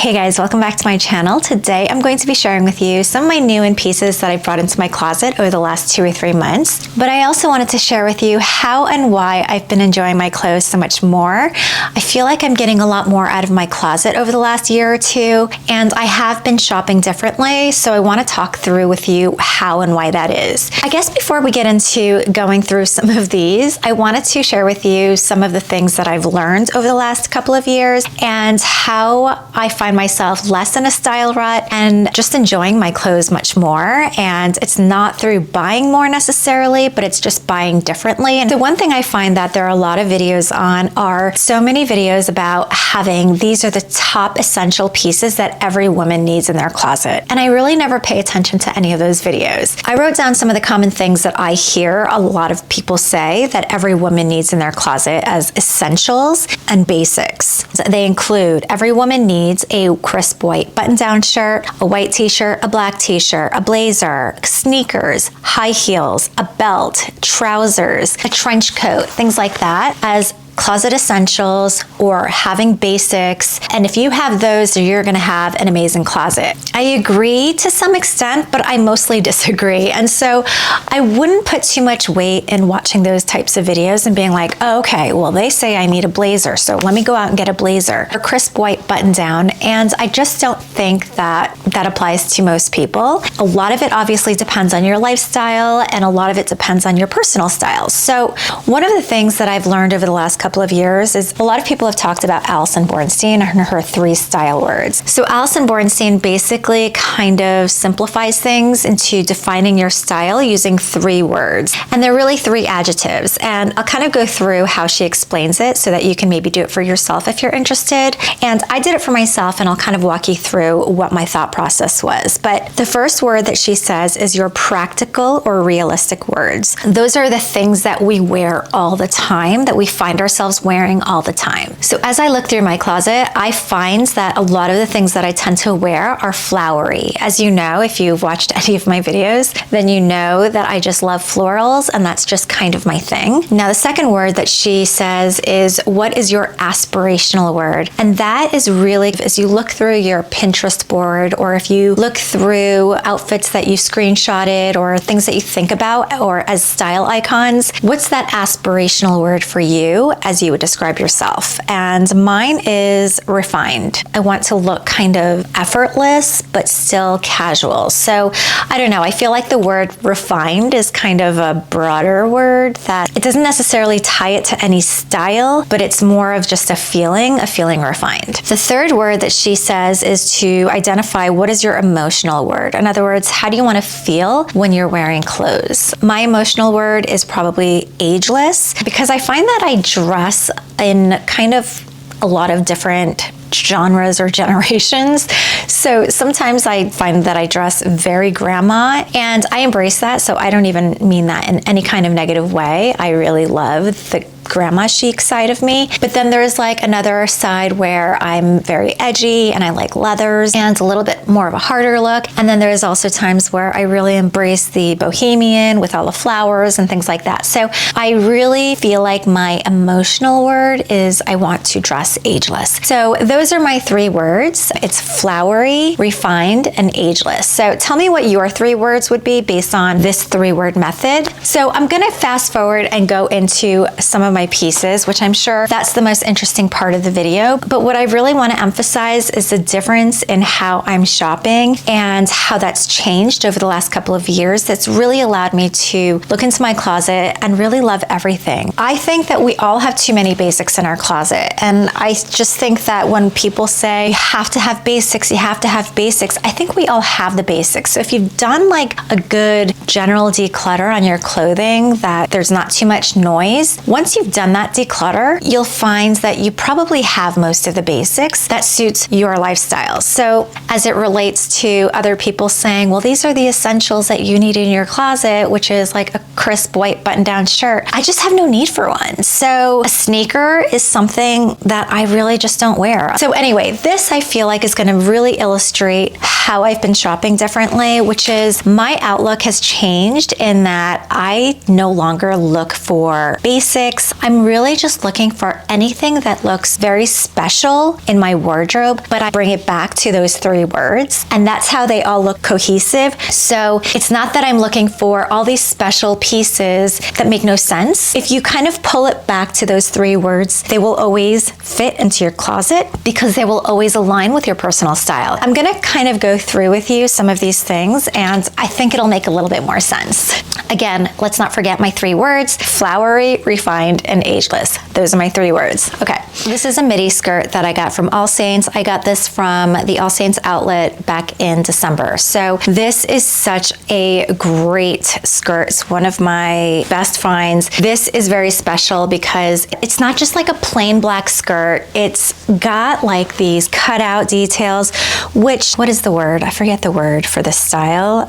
Hey guys, welcome back to my channel. Today I'm going to be sharing with you some of my new in pieces that I've brought into my closet over the last 2 or 3 months. But I also wanted to share with you how and why I've been enjoying my clothes so much more. I feel like I'm getting a lot more out of my closet over the last year or two, and I have been shopping differently, so I want to talk through with you how and why that is. I guess before we get into going through some of these, I wanted to share with you some of the things that I've learned over the last couple of years and how I find myself less in a style rut and just enjoying my clothes much more. And it's not through buying more necessarily, but it's just buying differently. And the one thing I find that there are a lot of videos on are so many videos about having these are the top essential pieces that every woman needs in their closet. And I really never pay attention to any of those videos. I wrote down some of the common things that I hear a lot of people say that every woman needs in their closet as essentials and basics. They include every woman needs a crisp white button-down shirt, a white t-shirt, a black t-shirt, a blazer, sneakers, high heels, a belt, trousers, a trench coat, things like that as closet essentials or having basics. And if you have those, you're gonna have an amazing closet. I agree to some extent, but I mostly disagree. And so I wouldn't put too much weight in watching those types of videos and being like, oh, okay, well, they say I need a blazer, so let me go out and get a blazer, a crisp white button down. And I just don't think that that applies to most people. A lot of it obviously depends on your lifestyle, and a lot of it depends on your personal style. So one of the things that I've learned over the last couple of years is a lot of people have talked about Allison Bornstein and her 3 style words. So Allison Bornstein basically kind of simplifies things into defining your style using 3 words. And they're really 3 adjectives. And I'll kind of go through how she explains it so that you can maybe do it for yourself if you're interested. And I did it for myself, and I'll kind of walk you through what my thought process was. But the first word that she says is your practical or realistic words. Those are the things that we wear all the time, that we find ourselves wearing all the time. So as I look through my closet, I find that a lot of the things that I tend to wear are flowery. As you know, if you've watched any of my videos, then you know that I just love florals, and that's just kind of my thing. Now, the second word that she says is, what is your aspirational word? And that is really, as you look through your Pinterest board, or if you look through outfits that you screenshotted or things that you think about or as style icons, what's that aspirational word for you as you would describe yourself? And mine is refined. I want to look kind of effortless, but still casual. So I don't know, I feel like the word refined is kind of a broader word that it doesn't necessarily tie it to any style, but it's more of just a feeling refined. The third word that she says is to identify what is your emotional word. In other words, how do you want to feel when you're wearing clothes? My emotional word is probably ageless, because I find that I dress in kind of a lot of different genres or generations. So sometimes I find that I dress very grandma, and I embrace that. So I don't even mean that in any kind of negative way. I really love the grandma chic side of me. But then there's like another side where I'm very edgy and I like leathers and a little bit more of a harder look. And then there's also times where I really embrace the bohemian with all the flowers and things like that. So I really feel like my emotional word is I want to dress ageless. So those are my 3 words. It's flowery, refined, and ageless. So tell me what your 3 words would be based on this 3-word method. So I'm gonna fast forward and go into some of my pieces, which I'm sure that's the most interesting part of the video. But what I really want to emphasize is the difference in how I'm shopping and how that's changed over the last couple of years. That's really allowed me to look into my closet and really love everything. I think that we all have too many basics in our closet. And I just think that when people say, you have to have basics, you have to have basics, I think we all have the basics. So if you've done like a good general declutter on your clothing, that there's not too much noise, once you've done that declutter, you'll find that you probably have most of the basics that suits your lifestyle. So as it relates to other people saying, well, these are the essentials that you need in your closet, which is like a crisp white button-down shirt, I just have no need for one. So a sneaker is something that I really just don't wear. So anyway, this I feel like is going to really illustrate how I've been shopping differently, which is my outlook has changed in that I no longer look for basics. I'm really just looking for anything that looks very special in my wardrobe, but I bring it back to those 3 words, and that's how they all look cohesive. So it's not that I'm looking for all these special pieces that make no sense. If you kind of pull it back to those 3 words, they will always fit into your closet because they will always align with your personal style. I'm gonna kind of go through with you some of these things, and I think it'll make a little bit more sense. Again, let's not forget my 3 words: flowery, refined, and ageless. Those are my 3 words. Okay, this is a midi skirt that I got from All Saints. I got this from the All Saints outlet back in December. So this is such a great skirt. It's one of my best finds. This is very special because it's not just like a plain black skirt. It's got like these cutout details, which, what is the word? I forget the word for this style.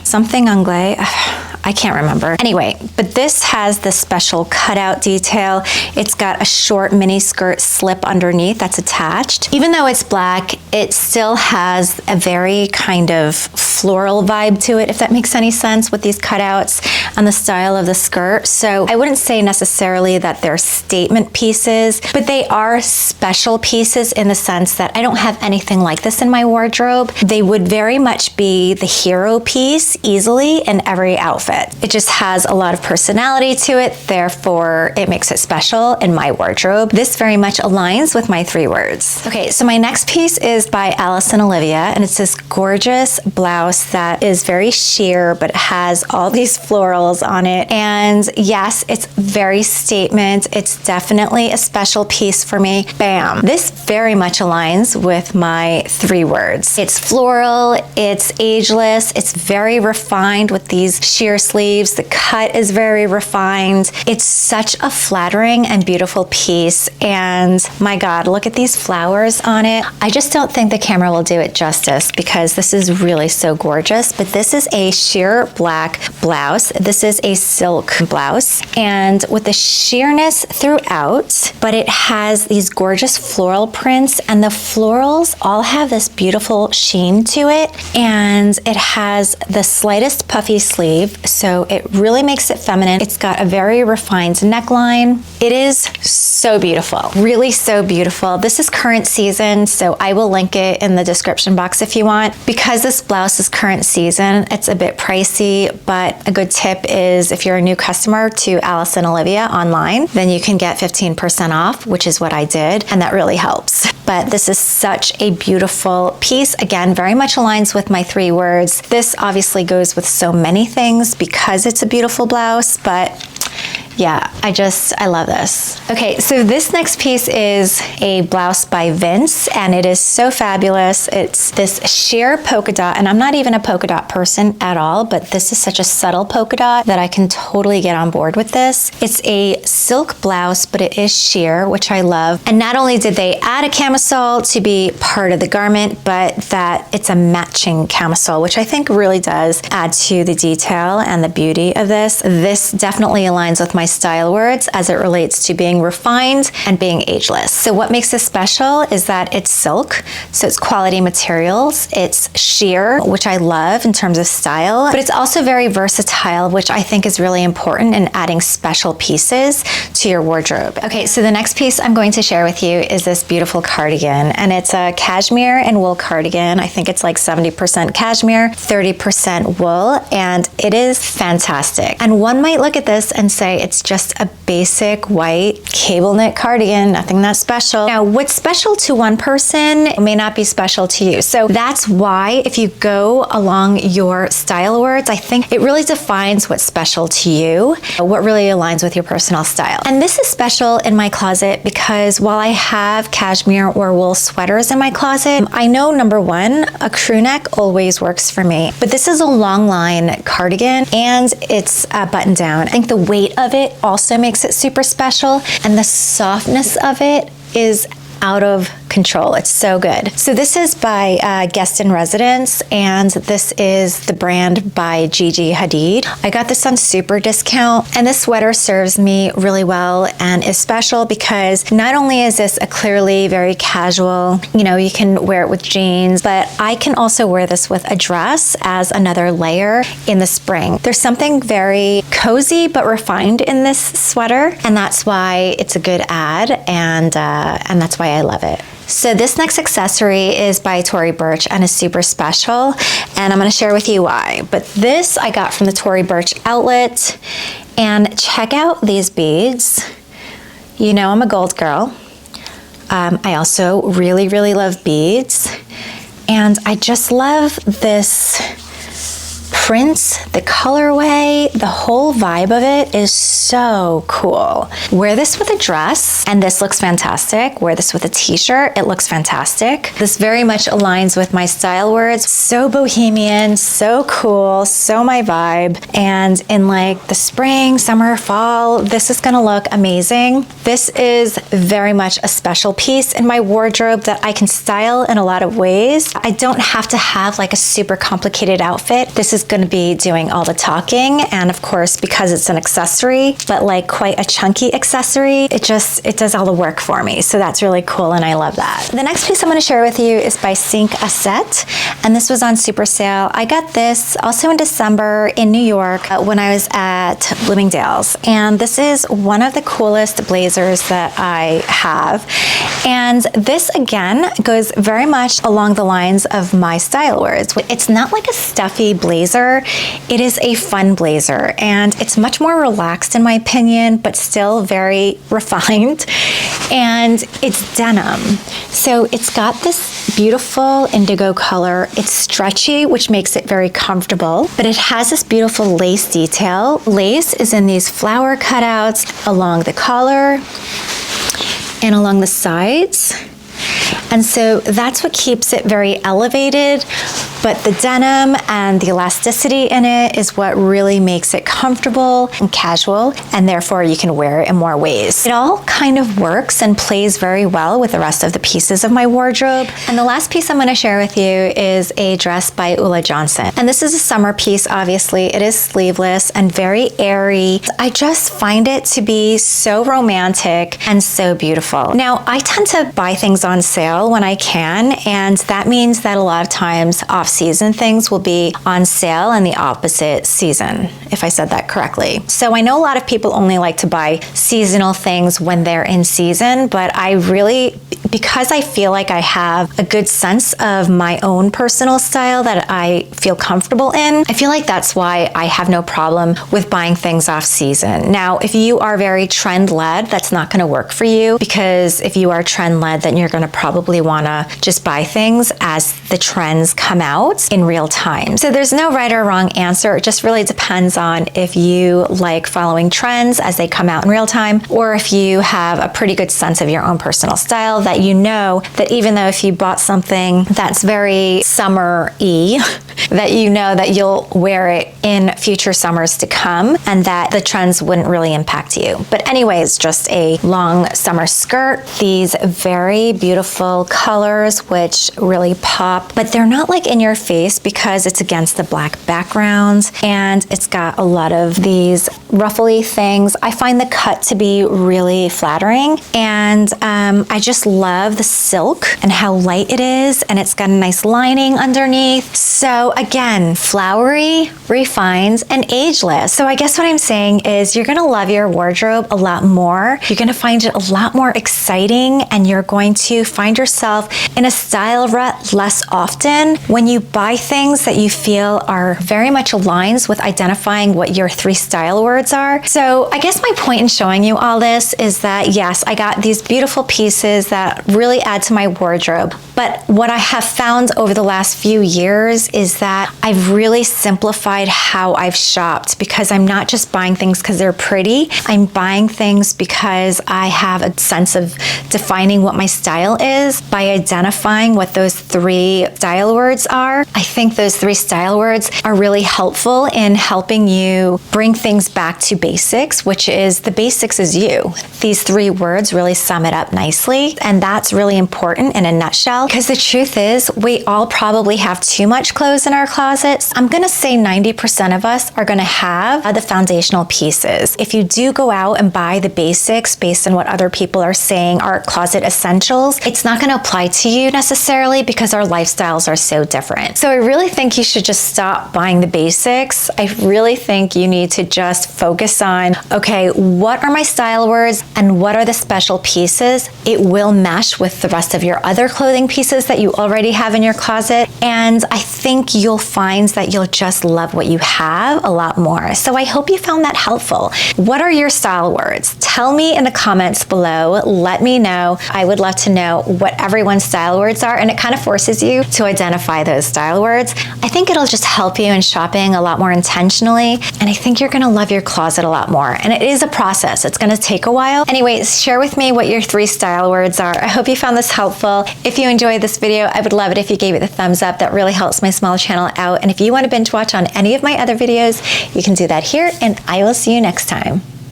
Something anglais. I can't remember. Anyway, but this has this special cutout detail. It's got a short mini skirt slip underneath that's attached. Even though it's black, it still has a very kind of floral vibe to it, if that makes any sense, with these cutouts and the style of the skirt. So I wouldn't say necessarily that they're statement pieces, but they are special pieces in the sense that I don't have anything like this in my wardrobe. They would very much be the hero piece easily in every outfit. It just has a lot of personality to it, therefore it makes it special in my wardrobe. This very much aligns with my 3 words. Okay, so my next piece is by Allison Olivia, and it's this gorgeous blouse that is very sheer, but it has all these florals on it. And yes, it's very statement. It's definitely a special piece for me. Bam! This very much aligns with my 3 words. It's floral, it's ageless, it's very refined with these sheer sleeves. The cut is very refined. It's such a flattering and beautiful piece. And my God, look at these flowers on it. I just don't think the camera will do it justice because this is really so gorgeous. But this is a sheer black blouse. This is a silk blouse. And with the sheerness throughout, but it has these gorgeous floral prints, and the florals all have this beautiful sheen to it. And it has the slightest puffy sleeve, so it really makes it feminine. It's got a very refined neckline. It is so beautiful, really so beautiful. This is current season, so I will link it in the description box if you want. Because this blouse is current season, it's a bit pricey, but a good tip is if you're a new customer to Allison Olivia online, then you can get 15% off, which is what I did, and that really helps. But this is such a beautiful piece. Again, very much aligns with my 3 words. This obviously goes with so many things because it's a beautiful blouse, but yeah, I love this. Okay, so this next piece is a blouse by Vince, and it is so fabulous. It's this sheer polka dot, and I'm not even a polka dot person at all, but this is such a subtle polka dot that I can totally get on board with this. It's a silk blouse, but it is sheer, which I love. And not only did they add a camisole to be part of the garment, but that it's a matching camisole, which I think really does add to the detail and the beauty of this. This definitely aligns with my style words as it relates to being refined and being ageless. So what makes this special is that it's silk, so it's quality materials. It's sheer, which I love in terms of style, but it's also very versatile, which I think is really important in adding special pieces to your wardrobe. Okay, so the next piece I'm going to share with you is this beautiful cardigan, and it's a cashmere and wool cardigan. I think it's like 70% cashmere, 30% wool, and it is fantastic. And one might look at this and say it's just a basic white cable knit cardigan, nothing that special. Now, what's special to one person may not be special to you. So that's why if you go along your style words, I think it really defines what's special to you, what really aligns with your personal style. And this is special in my closet because while I have cashmere or wool sweaters in my closet, I know number one, a crew neck always works for me. But this is a long line cardigan and it's a button down. I think the weight of it also makes it super special, and the softness of it is out of control. It's so good. So this is by Guest in Residence, and this is the brand by Gigi Hadid. I got this on super discount, and this sweater serves me really well and is special because not only is this a clearly very casual, you can wear it with jeans, but I can also wear this with a dress as another layer in the spring. There's something very cozy but refined in this sweater, and that's why it's a good ad, and that's why I love it. So this next accessory is by Tory Burch and is super special, and I'm going to share with you why. But this I got from the Tory Burch outlet, and check out these beads. I'm a gold girl. I also really, really love beads, and I just love this print, the colorway, the whole vibe of it is so cool. Wear this with a dress and this looks fantastic. Wear this with a t-shirt, it looks fantastic. This very much aligns with my style words. So bohemian, so cool, so my vibe. And in like the spring, summer, fall, this is gonna look amazing. This is very much a special piece in my wardrobe that I can style in a lot of ways. I don't have to have like a super complicated outfit. This is going to be doing all the talking, and of course because it's an accessory, but like quite a chunky accessory, it does all the work for me. So that's really cool, and I love that. The next piece I'm going to share with you is by Cinq Asset, and this was on super sale. I got this also in December in New York when I was at Bloomingdale's, and this is one of the coolest blazers that I have, and this again goes very much along the lines of my style words. It's not like a stuffy blazer, it is a fun blazer, and it's much more relaxed in my opinion, but still very refined, and it's denim. So it's got this beautiful indigo color. It's stretchy, which makes it very comfortable, but it has this beautiful lace detail. Lace is in these flower cutouts along the collar and along the sides. And so that's what keeps it very elevated, but the denim and the elasticity in it is what really makes it comfortable and casual, and therefore you can wear it in more ways. It all kind of works and plays very well with the rest of the pieces of my wardrobe. And the last piece I'm going to share with you is a dress by Ulla Johnson. And this is a summer piece, obviously. It is sleeveless and very airy. I just find it to be so romantic and so beautiful. Now, I tend to buy things on sale when I can, and that means that a lot of times off-season things will be on sale in the opposite season, if I said that correctly. So I know a lot of people only like to buy seasonal things when they're in season, but I really, because I feel like I have a good sense of my own personal style that I feel comfortable in, I feel like that's why I have no problem with buying things off season. Now, if you are very trend-led, that's not going to work for you, because if you are trend-led, then you're going to probably want to just buy things as the trends come out in real time. So there's no right or wrong answer. It just really depends on if you like following trends as they come out in real time, or if you have a pretty good sense of your own personal style, that you know that even though if you bought something that's very summer-y, that you know that you'll wear it in future summers to come, and that the trends wouldn't really impact you. But anyways, just a long summer skirt, these very beautiful colors which really pop, but they're not like in your face because it's against the black background, and it's got a lot of these ruffly things. I find the cut to be really flattering, and I just love the silk and how light it is, and it's got a nice lining underneath. So again, flowery, refined, and ageless. So I guess what I'm saying is you're gonna love your wardrobe a lot more. You're gonna find it a lot more exciting, and you're going to find yourself in a style rut less often when you buy things that you feel are very much aligned with identifying what your 3 style words are. So I guess my point in showing you all this is that yes, I got these beautiful pieces that really add to my wardrobe, but what I have found over the last few years is that I've really simplified how I've shopped, because I'm not just buying things because they're pretty. I'm buying things because I have a sense of defining what my style is by identifying what those 3 style words are. I think those 3 style words are really helpful in helping you bring things back to basics, which is the basics is you. These 3 words really sum it up nicely, and that's really important in a nutshell, because the truth is we all probably have too much clothes in our closets. I'm gonna say 90% of us are gonna have the foundational pieces. If you do go out and buy the basics based on what other people are saying are closet essentials, it's not gonna apply to you necessarily, because our lifestyles are so different. So I really think you should just stop buying the basics. I really think you need to just focus on, okay, what are my style words and what are the special pieces? It will mesh with the rest of your other clothing pieces that you already have in your closet. And I think you'll find that you'll just love what you have a lot more. So I hope you found that helpful. What are your style words? Tell me in the comments below. Let me know. I would love to know what everyone's style words are, and it kind of forces you to identify those style words. I think it'll just help you in shopping a lot more intentionally, and I think you're gonna love your closet a lot more. And it is a process. It's gonna take a while. Anyways, share with me what your 3 style words are. I hope you found this helpful. If you enjoyed this video, I would love it if you gave it the thumbs up. That really helps my small channel out. And if you want to binge watch on any of my other videos, you can do that here, and I will see you next time.